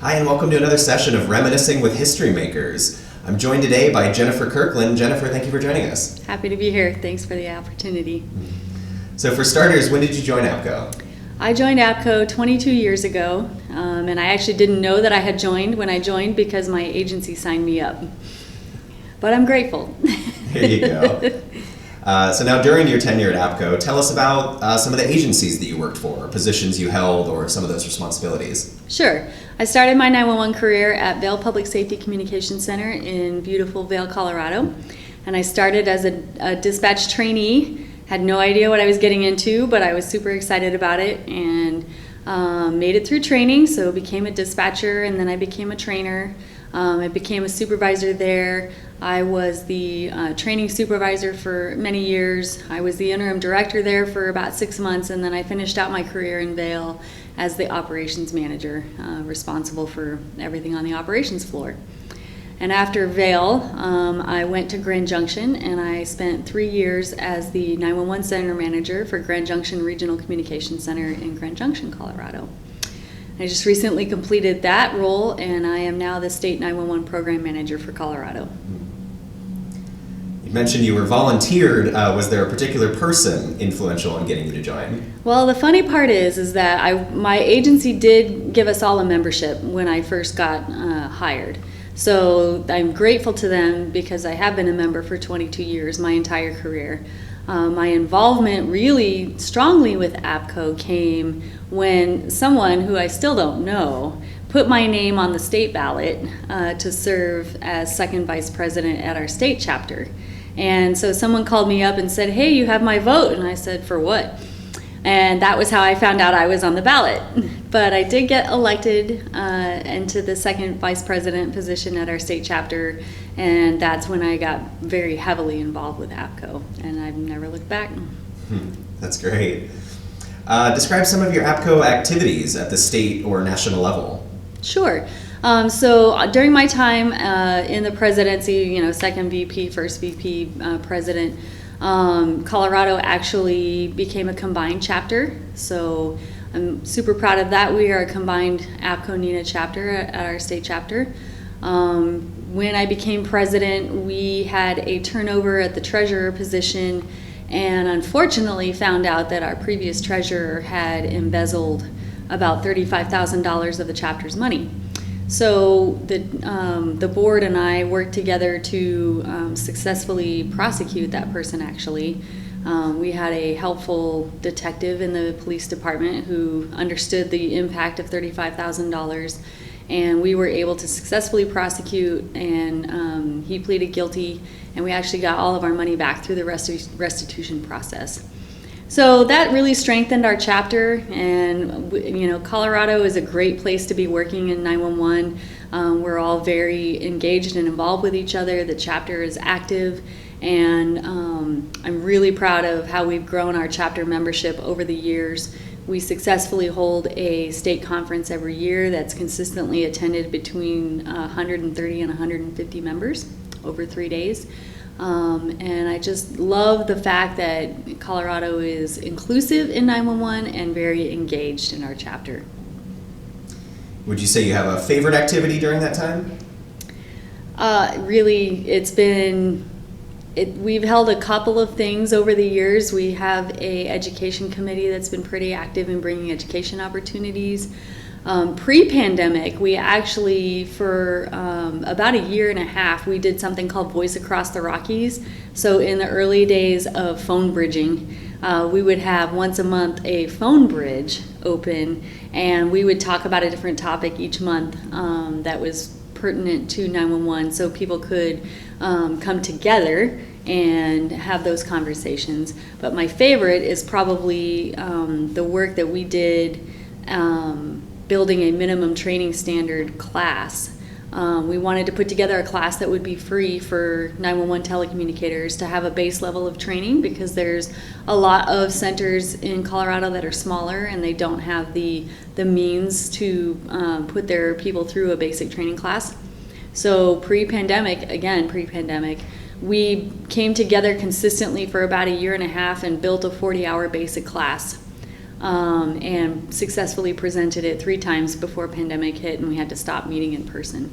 Hi, and welcome to another session of Reminiscing with History Makers. I'm joined today by Jennifer Kirkland. Jennifer, thank you for joining us. Happy to be here. Thanks for the opportunity. So for starters, when did you join APCO? I joined APCO 22 years ago, and I actually didn't know that I had joined when I joined because my agency signed me up. But I'm grateful. There you go. So now during your tenure at APCO, tell us about some of the agencies that you worked for, positions you held, or some of those responsibilities. Sure. I started my 911 career at Vail Public Safety Communications Center in beautiful Vail, Colorado. And I started as a dispatch trainee. Had no idea what I was getting into, but I was super excited about it and made it through training. So became a dispatcher, and then I became a trainer. I became a supervisor there. I was the training supervisor for many years. I was the interim director there for about 6 months, and then I finished out my career in Vail as the operations manager, responsible for everything on the operations floor. And after Vail, I went to Grand Junction, and I spent 3 years as the 911 center manager for Grand Junction Regional Communications Center in Grand Junction, Colorado. I just recently completed that role, and I am now the state 911 program manager for Colorado. You mentioned you were volunteered. Was there a particular person influential in getting you to join? Well, the funny part is that my agency did give us all a membership when I first got hired. So I'm grateful to them because I have been a member for 22 years, my entire career. My involvement really strongly with APCO came when someone who I still don't know put my name on the state ballot to serve as second vice president at our state chapter. And so someone called me up and said, "Hey, you have my vote." And I said, "For what?" And that was how I found out I was on the ballot. But I did get elected into the second vice president position at our state chapter, and that's when I got very heavily involved with APCO, and I've never looked back. That's great. Describe some of your APCO activities at the state or national level. Sure. So during my time in the presidency, second VP, first VP president, Colorado actually became a combined chapter. So I'm super proud of that. We are a combined APCO-NENA chapter at our state chapter. When I became president, we had a turnover at the treasurer position, and unfortunately found out that our previous treasurer had embezzled about $35,000 of the chapter's money. So the board and I worked together to successfully prosecute that person, actually. We had a helpful detective in the police department who understood the impact of $35,000, and we were able to successfully prosecute, and he pleaded guilty, and we actually got all of our money back through the restitution process. So that really strengthened our chapter, and Colorado is a great place to be working in 911. We're all very engaged and involved with each other. The chapter is active, and I'm really proud of how we've grown our chapter membership over the years. We successfully hold a state conference every year that's consistently attended between 130 and 150 members over 3 days. And I just love the fact that Colorado is inclusive in 911 and very engaged in our chapter. Would you say you have a favorite activity during that time? Really, we've held a couple of things over the years. We have a education committee that's been pretty active in bringing education opportunities. Pre-pandemic, we actually, for about a year and a half, we did something called Voice Across the Rockies. So in the early days of phone bridging, we would have once a month a phone bridge open, and we would talk about a different topic each month that was pertinent to 911, so people could come together and have those conversations. But my favorite is probably the work that we did building a minimum training standard class. We wanted to put together a class that would be free for 911 telecommunicators to have a base level of training, because there's a lot of centers in Colorado that are smaller and they don't have the means to put their people through a basic training class. So pre-pandemic, we came together consistently for about a year and a half and built a 40-hour basic class. and successfully presented it 3 times before pandemic hit and we had to stop meeting in person.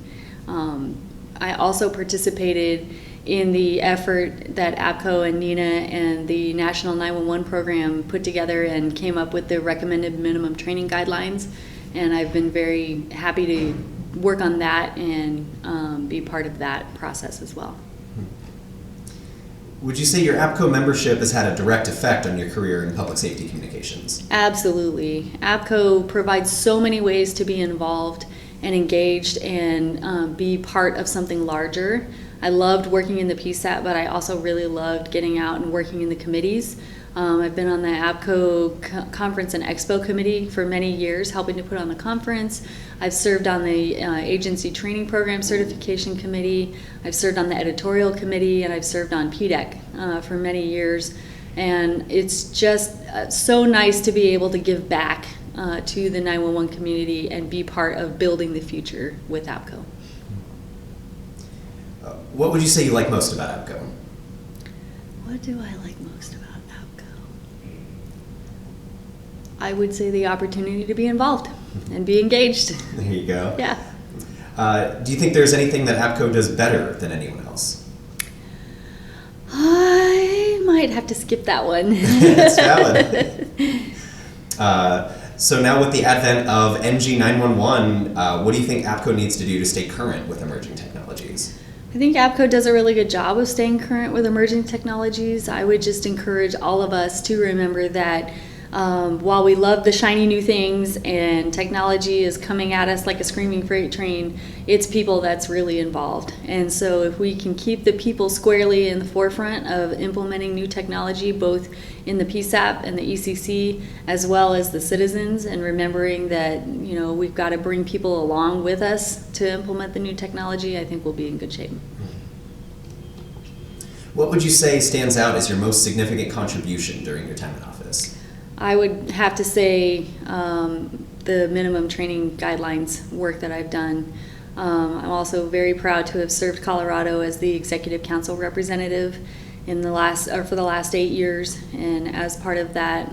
I also participated in the effort that APCO and NINA and the National 911 program put together and came up with the recommended minimum training guidelines. And I've been very happy to work on that and be part of that process as well. Would you say your APCO membership has had a direct effect on your career in public safety communications? Absolutely. APCO provides so many ways to be involved and engaged and be part of something larger. I loved working in the PSAP, but I also really loved getting out and working in the committees. I've been on the APCO Conference and Expo Committee for many years, helping to put on the conference. I've served on the Agency Training Program Certification Committee. I've served on the Editorial Committee, and I've served on PDEC for many years. And it's just so nice to be able to give back to the 911 community and be part of building the future with APCO. What would you say you like most about APCO? What do I like most about APCO? I would say the opportunity to be involved and be engaged. There you go. Yeah. Do you think there's anything that APCO does better than anyone else? I might have to skip that one. It's valid. So now with the advent of NG 911, what do you think APCO needs to do to stay current with emerging technologies? I think APCO does a really good job of staying current with emerging technologies. I would just encourage all of us to remember that while we love the shiny new things and technology is coming at us like a screaming freight train, it's people that's really involved. And so if we can keep the people squarely in the forefront of implementing new technology, both in the PSAP and the ECC, as well as the citizens, and remembering that, you know, we've got to bring people along with us to implement the new technology, I think we'll be in good shape. What would you say stands out as your most significant contribution during your time in office? I would have to say the minimum training guidelines work that I've done. I'm also very proud to have served Colorado as the Executive Council representative in the for the last 8 years, and as part of that,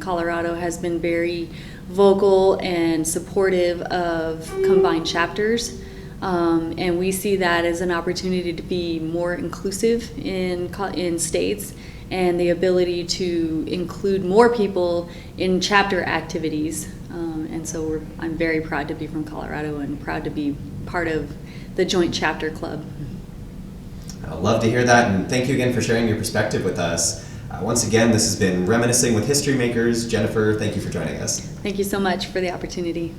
Colorado has been very vocal and supportive of combined chapters. And we see that as an opportunity to be more inclusive in states and the ability to include more people in chapter activities. And so I'm very proud to be from Colorado and proud to be part of the Joint Chapter Club. I'd love to hear that, and thank you again for sharing your perspective with us. Once again, this has been Reminiscing with History Makers. Jennifer, thank you for joining us. Thank you so much for the opportunity.